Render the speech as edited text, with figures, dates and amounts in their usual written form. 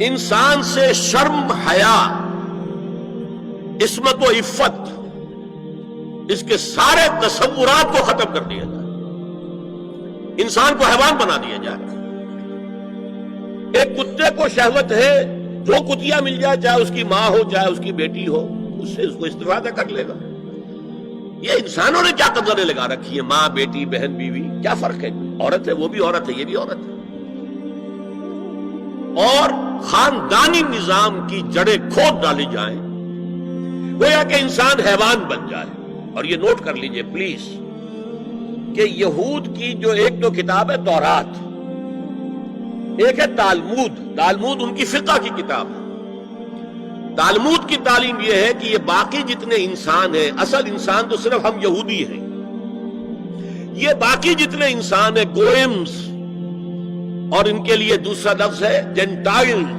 انسان سے شرم، حیا، عصمت و عفت، اس کے سارے تصورات کو ختم کر دیا جائے، انسان کو حیوان بنا دیا جائے۔ ایک کتے کو شہوت ہے، جو کتیا مل جائے، چاہے اس کی ماں ہو چاہے اس کی بیٹی ہو، اس سے اس کو استفادہ کر لے گا۔ یہ انسانوں نے کیا قدریں لگا رکھی ہے؟ ماں، بیٹی، بہن، بیوی، کیا فرق ہے؟ عورت ہے وہ بھی عورت ہے، یہ بھی عورت ہے۔ اور خاندانی نظام کی جڑیں کھود ڈالی جائیں، گویا کہ انسان حیوان بن جائے۔ اور یہ نوٹ کر لیجئے پلیز کہ یہود کی جو ایک تو کتاب ہے تورات، ایک ہے تالمود۔ تالمود ان کی فقہ کی کتاب ہے۔ تالمود کی تعلیم یہ ہے کہ یہ باقی جتنے انسان ہیں، اصل انسان تو صرف ہم یہودی ہیں، یہ باقی جتنے انسان ہیں گوئمز، اور ان کے لیے دوسرا لفظ ہے جینٹائلز۔